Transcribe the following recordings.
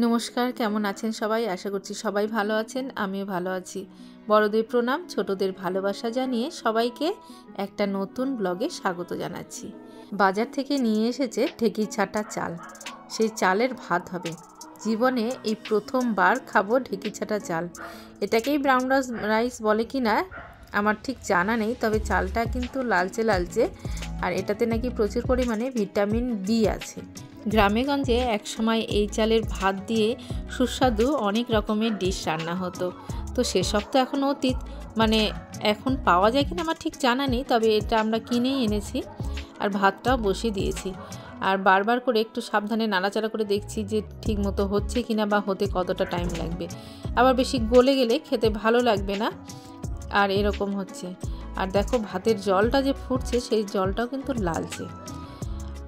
নমস্কার, কেমন আছেন সবাই? আশা করছি সবাই ভালো আছেন, আমিও ভালো আছি। বড়দের প্রণাম, ছোটদের ভালোবাসা জানিয়ে সবাইকে একটা নতুন ব্লগে স্বাগত জানাচ্ছি। বাজার থেকে নিয়ে এসেছে ঢেঁকি ছাঁটা চাল, সেই চালের ভাত হবে। জীবনে এই প্রথমবার খাবো ঢেঁকি ছাঁটা চাল। এটাকেই ব্রাউন রাইস বলে কি না আমার ঠিক জানা নেই, তবে চালটা কিন্তু লালচে লালচে, আর এটাতে নাকি প্রচুর পরিমাণে ভিটামিন বি আছে। গ্রামেগঞ্জে একসময় এই চালের ভাত দিয়ে সুস্বাদু অনেক রকমের ডিশ রান্না হতো, তো সেসব তো এখন অতীত। মানে এখন পাওয়া যায় কিনা আমার ঠিক জানা নেই, তবে এটা আমরা কিনেই এনেছি আর ভাতটাও বসিয়ে দিয়েছি। আর বারবার করে একটু সাবধানে নাড়াচাড়া করে দেখছি যে ঠিক মতো হচ্ছে কিনা বা হতে কতটা টাইম লাগবে। আবার বেশি গলে গেলে খেতে ভালো লাগবে না, আর এরকম হচ্ছে। আর দেখো ভাতের জলটা যে ফুটছে সেই জলটাও কিন্তু লালচে।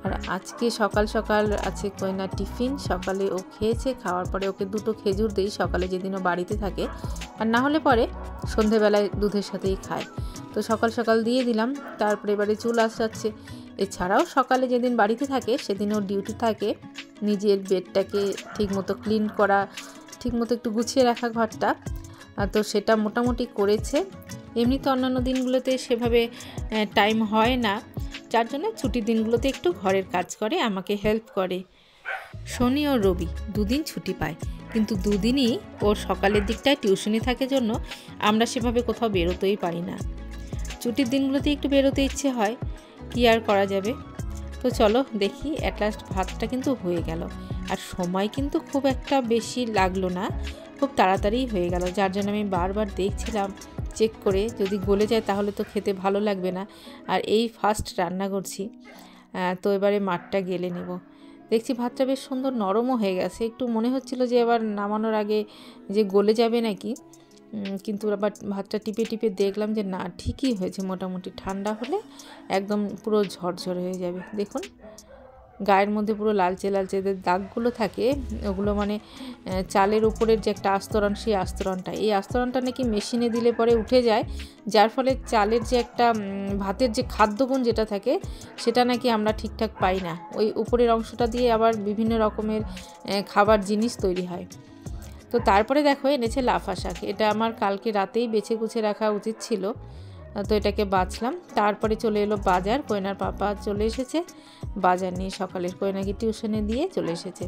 আর আজকে সকাল সকাল আছে কইনা টিফিন। সকালে ও খেয়েছে, খাওয়ার পরে ওকে দুটো খেজুর দিই সকালে যেদিনও বাড়িতে থাকে, আর না হলে পরে সন্ধেবেলায় দুধের সাথেই খায়। তো সকাল সকাল দিয়ে দিলাম। তারপরে এবারে চুল আসাচ্ছে। এছাড়াও সকালে যেদিন বাড়িতে থাকে সেদিন ওর ডিউটি থাকে নিজের বেডটাকে ঠিকমতো ক্লিন করা, ঠিকমতো একটু গুছিয়ে রাখা ঘরটা। তো সেটা মোটামুটি করেছে। এমনিতে অন্যান্য দিনগুলোতে সেভাবে টাইম হয় না, যার জন্য ছুটির দিনগুলোতে একটু ঘরের কাজ করে, আমাকে হেল্প করে। শনি ও রবি দুদিন ছুটি পায়, কিন্তু দুদিনই ওর সকালের দিকটায় টিউশনি থাকে জন্য আমরা সেভাবে কোথাও বেরোতেই পারি না। ছুটির দিনগুলোতে একটু বেরোতে ইচ্ছে হয়, কি আর করা যাবে। তো চলো দেখি, অ্যাট লাস্ট ভাতটা কিন্তু হয়ে গেল। আর সময় কিন্তু খুব একটা বেশি লাগলো না, খুব তাড়াতাড়ি হয়ে গেল, যার জন্য আমি বারবার দেখছিলাম চেক করে, যদি গলে যায় তাহলে তো খেতে ভালো লাগবে না। আর এই ফার্স্ট রান্না করছি, তো এবারে মাঠটা গেলে নেব। দেখছি ভাতটা বেশ সুন্দর নরমও হয়ে গেছে, একটু মনে হচ্ছিল যে এবার নামানোর আগে যে গলে যাবে নাকি, কিন্তু আবার ভাতটা টিপে টিপে দেখলাম যে না, ঠিকই হয়েছে। মোটামুটি ঠান্ডা হলে একদম পুরো ঝরঝরে হয়ে যাবে। দেখুন গায়ের মধ্যে পুরো লালচে লালচে দাগগুলো থাকে, ওগুলো মানে চালের উপরের যে একটা আস্তরণ, সেই আস্তরণটা, এই আস্তরণটা নাকি মেশিনে দিলে পরে উঠে যায়, যার ফলে চালের যে একটা ভাতের যে খাদ্যগুণ যেটা থাকে সেটা নাকি আমরা ঠিকঠাক পাই না। ওই উপরের অংশটা দিয়ে আবার বিভিন্ন রকমের খাবার জিনিস তৈরি হয়। তো তারপরে দেখো এনেছে লাফা শাক, এটা আমার কালকে রাতেই বেছে গুছে রাখা উচিত ছিল, তো এটাকে বাছলাম। তারপরে চলে এলো বাজার, কইনার পাপা চলে এসেছে বাজার নিয়ে, সকালের কইনাকে টিউশনে দিয়ে চলে এসেছে।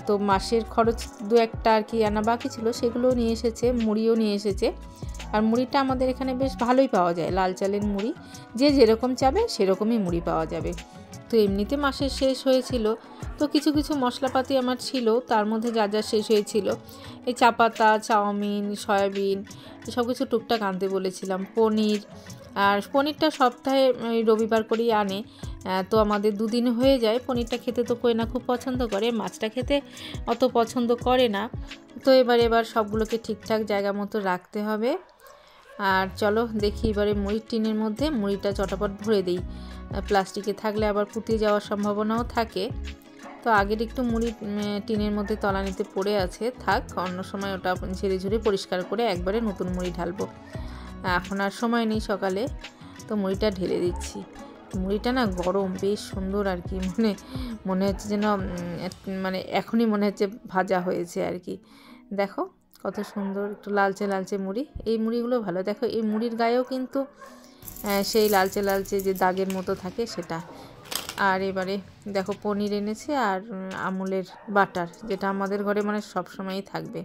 তো মাসের খরচ দু একটা আর কি আনা বাকি ছিল, সেগুলোও নিয়ে এসেছে, মুড়িও নিয়ে এসেছে। আর মুড়িটা আমাদের এখানে বেশ ভালোই পাওয়া যায়, লাল চালের মুড়ি, যে যেরকম চাবে সেরকমই মুড়ি পাওয়া যাবে। তো এমনিতে মাসের শেষ হয়েছিল, তো কিছু কিছু মশলাপাতি আমার ছিল, তার মধ্যে যা যা শেষ হয়েছিল এই চা পাতা, চাউমিন, সয়াবিন, সব কিছু টুকটাক আনতে বলেছিলাম। পনির, আর পনিরটা সপ্তাহে ওই রবিবার করেই আনে, তো আমাদের দুদিন হয়ে যায়। পনিরটা খেতে তো কইনা খুব পছন্দ করে, মাছটা খেতে অত পছন্দ করে না। তো এবার সবগুলোকে ঠিকঠাক জায়গা মতো রাখতে হবে। আর চলো দেখি এবারে মুড়ির টিনের মধ্যে মুড়িটা চটাপট ভরে দিই, প্লাস্টিকে থাকলে আবার পুড়িয়ে যাওয়ার সম্ভাবনাও থাকে। তো আগের একটু মুড়ি টিনের মধ্যে তলানিতে পড়ে আছে, থাক, অন্য সময় ওটা ঝেড়ে ঝুড়ে পরিষ্কার করে একবারে নতুন মুড়ি ঢালবো। এখন আর সময় নেই সকালে, তো মুড়িটা ঢেলে দিচ্ছি। মুড়িটা না গরম, বেশ সুন্দর আর কি, মনে হচ্ছে যেন মানে এখনই মনে হচ্ছে ভাজা হয়েছে আর কি। দেখো কত সুন্দর একটু লালচে লালচে মুড়ি, এই মুড়িগুলো ভালো। দেখো এই মুড়ির গায়েও কিন্তু সেই লালচে লালচে যে দাগের মতো থাকে সেটা। আর এবারে দেখো পনির এনেছে আর আমুলের বাটার, যেটা আমাদের ঘরে মানে সবসময়ই থাকবে।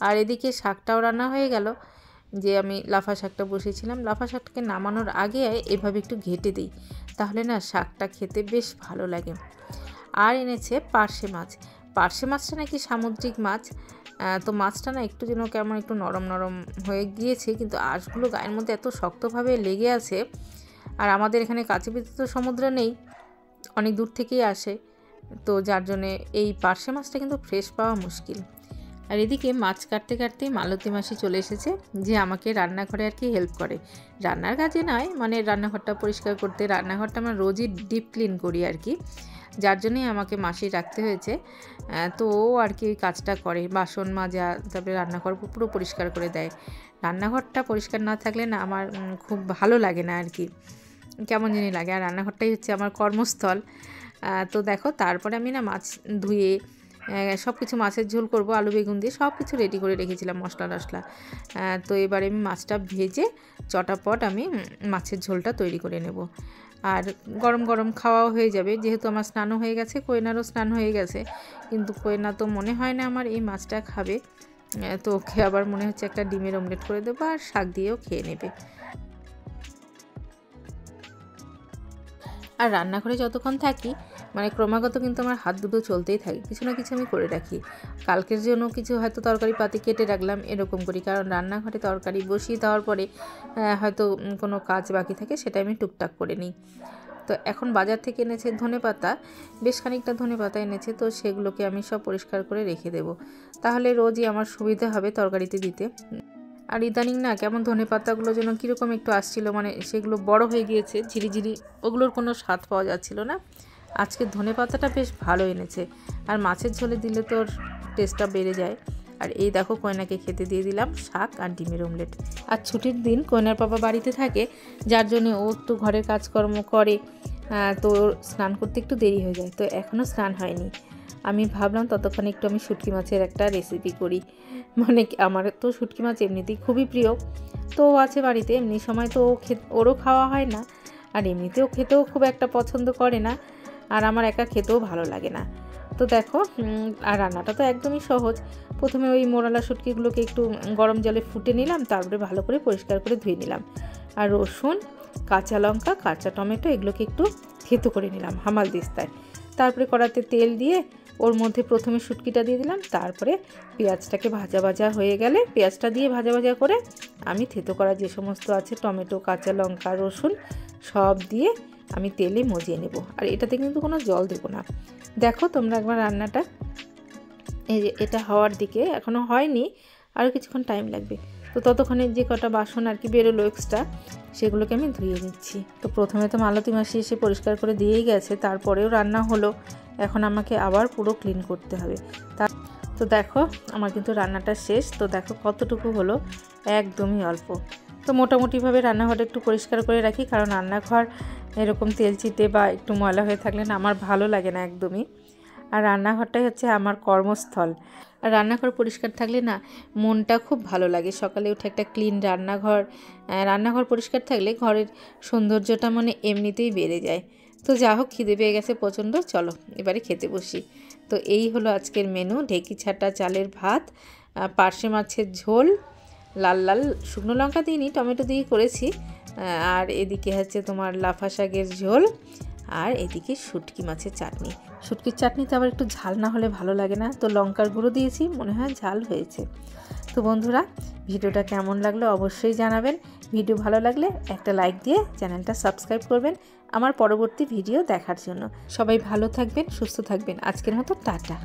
আর এদিকে শাকটাও রান্না হয়ে গেল, যে আমি লাফা শাকটা বসিয়েছিলাম, লাফা শাকটাকে নামানোর আগে এভাবে একটু ঘেটে দিই, তাহলে না শাকটা খেতে বেশ ভালো লাগে। আর এনেছে পার্শে মাছ। পার্শে মাছটা নাকি সামুদ্রিক মাছ, তো মাছটা না একটু যেন কেমন একটু নরম নরম হয়ে গিয়েছে, কিন্তু আঁশগুলো গায়ের মধ্যে এত শক্তভাবে লেগে আছে। আর আমাদের এখানে কাছে পিঠে তো সমুদ্র নেই, অনেক দূর থেকেই আসে, তো যার জন্যে এই পার্শে মাছটা কিন্তু ফ্রেশ পাওয়া মুশকিল। আর এদিকে মাছ কাটতে কাটতেই মালতী মাসি চলে এসেছে, যে আমাকে রান্নাঘরে আর কি হেল্প করে, রান্নার কাজে নয়, মানে রান্নাঘরটা পরিষ্কার করতে। রান্নাঘরটা আমরা রোজই ডিপ ক্লিন করি আর কি, যার জন্যই আমাকে মাসি রাখতে হয়েছে। তো ও আর কি ওই কাজটা করে, বাসন মাজা, তারপরে রান্নাঘর পুরো পরিষ্কার করে দেয়। রান্নাঘরটা পরিষ্কার না থাকলে না আমার খুব ভালো লাগে না আর কি, কেমন জানি লাগে। আর রান্নাঘরটাই হচ্ছে আমার কর্মস্থল। তো দেখো তারপরে আমি না মাছ ধুয়ে সব কিছু মাছের ঝোল করব আলু বেগুন দিয়ে, সব কিছু রেডি করে রেখেছিলাম মশলা টশলা। তো এবারে আমি মাছটা ভেজে চটাপট আমি মাছের ঝোলটা তৈরি করে নেব। আর গরম গরম খাওয়াও হয়ে যাবে, যেহেতু আমার স্নানও হয়ে গেছে, কোয়েনারও স্নান হয়ে গেছে। কিন্তু কোয়েনা তো মনে হয় না আমার এই মাছটা খাবে, তো ওকে আবার মনে হচ্ছে একটা ডিমের অমলেট করে দেবো আর শাক দিয়েও খেয়ে নেবে। আর রান্নাঘরে যতক্ষণ থাকি মানে ক্রমাগত কিন্তু আমার হাত দুটো চলতেই থাকে, কিছু না কিছু আমি করে রাখি। কালকের জন্য কিছু হয়তো তরকারি পাতি কেটে রাখলাম এরকম করি, কারণ রান্নাঘরে তরকারি বসিয়ে দেওয়ার পরে হয়তো কোনো কাজ বাকি থাকে, সেটা আমি টুকটাক করে নিই। তো এখন বাজার থেকে এনেছে ধনেপাতা, বেশ খানিকটা ধনেপাতা এনেছে, তো সেগুলোকে আমি সব পরিষ্কার করে রেখে দেব, তাহলে রোজই আমার সুবিধা হবে তরকারিতে দিতে। আর ইদানিং না কেমন ধনেপাতাগুলো যেন কীরকম একটু আসছিলো, মানে সেগুলো বড় হয়ে গিয়েছে ঝিরিঝিরি, ওগুলোর কোনো স্বাদ পাওয়া যাচ্ছিলো না। আজকে ধনেপাতাটা বেশ ভালো এনেছে, আর মাছের ঝোলে দিলে তোর টেস্টটা বেড়ে যায়। আর এই দেখো কোয়েনাকে খেতে দিয়ে দিলাম শাক আর ডিমের অমলেট। আর ছুটির দিন কোয়েনার বাবা বাড়িতে থাকে, যার জন্য ও একটু ঘরের কাজকর্ম করে, তো স্নান করতে একটু দেরি হয়ে যায়, তো এখনও স্নান হয়নি। আমি ভাবলাম ততক্ষণে একটু আমি শুটকি মাছের একটা রেসিপি করি, মানে আমার তো শুটকি মাছ এমনিতেই খুবই প্রিয়, তো ও আছে বাড়িতে, এমনি সময় তো ওরও খাওয়া হয় না, আর এমনিতেও খেতেও খুব একটা পছন্দ করে না, আর আমার একা খেতেও ভালো লাগে না। তো দেখো, আর রান্নাটা তো একদমই সহজ। প্রথমে ওই মোরালা শুটকিগুলোকে একটু গরম জলে ফুটে নিলাম, তারপরে ভালো করে পরিষ্কার করে ধুয়ে নিলাম, আর রসুন, কাঁচা লঙ্কা, কাঁচা টমেটো এগুলোকে একটু থেতো করে নিলাম হামাল দিস্তায়। তারপরে কড়াতে তেল দিয়ে ওর মধ্যে প্রথমে শুটকিটা দিয়ে দিলাম, তারপরে পেঁয়াজটাকে ভাজা ভাজা হয়ে গেলে পেঁয়াজটা দিয়ে ভাজা ভাজা করে আমি থেতো করা যে সমস্ত আছে টমেটো, কাঁচা লঙ্কা, রসুন সব দিয়ে আমি তেলে মজিয়ে নেব। আর এটাতে কিন্তু কোনো জল দেবো না। দেখো তোমরা একবার রান্নাটা, এই যে এটা হওয়ার দিকে, এখনও হয়নি, আরও কিছুক্ষণ টাইম লাগবে। তো ততক্ষণে যে কটা বাসন আর কি বেরোলো এক্সট্রা, সেগুলোকে আমি ধুয়ে নিচ্ছি। তো প্রথমে তো মালতী মাসি এসে পরিষ্কার করে দিয়েই গেছে, তারপরেও রান্না হলো, এখন আমাকে আবার পুরো ক্লিন করতে হবে। তো দেখো আমার কিন্তু রান্নাটা শেষ। তো দেখো কতটুকু হলো, একদমই অল্প। তো মোটামুটিভাবে রান্নাঘরটা একটু পরিষ্কার করে রাখি, কারণ রান্নাঘর এরকম তেল চিটে বা একটু ময়লা হয়ে থাকলে না আমার ভালো লাগে না একদমই। আর রান্নাঘরটাই হচ্ছে আমার কর্মস্থল, আর রান্নাঘর পরিষ্কার থাকলে না মনটা খুব ভালো লাগে। সকালে উঠে একটা ক্লিন রান্নাঘর পরিষ্কার থাকলে ঘরের সৌন্দর্যটা মানে এমনিতেই বেড়ে যায়। তো যা হোক, খিদে পেয়ে গেছে প্রচণ্ড, চলো এবারে খেতে বসি। তো এই হলো আজকের মেনু, ঢেঁকি ছাটা চালের ভাত, পার্শে মাছের ঝোল, লাল লাল শুকনো লঙ্কা দিইনি, টমেটো দিয়ে করেছি, আর এদিকে হচ্ছে তোমার লাফা শাকের ঝোল, আর এদিকে শুটকি মাছের চাটনি। শুটকির চাটনিতে আবার একটু ঝাল না হলে ভালো লাগে না, তো লঙ্কার গুঁড়ো দিয়েছি, মনে হয় ঝাল হয়েছে। তো বন্ধুরা, ভিডিওটা কেমন লাগলো অবশ্যই জানাবেন। ভিডিও ভালো লাগলে একটা লাইক দিয়ে চ্যানেলটা সাবস্ক্রাইব করবেন আমার পরবর্তী ভিডিও দেখার জন্য। সবাই ভালো থাকবেন, সুস্থ থাকবেন। আজকের মতো টাটা।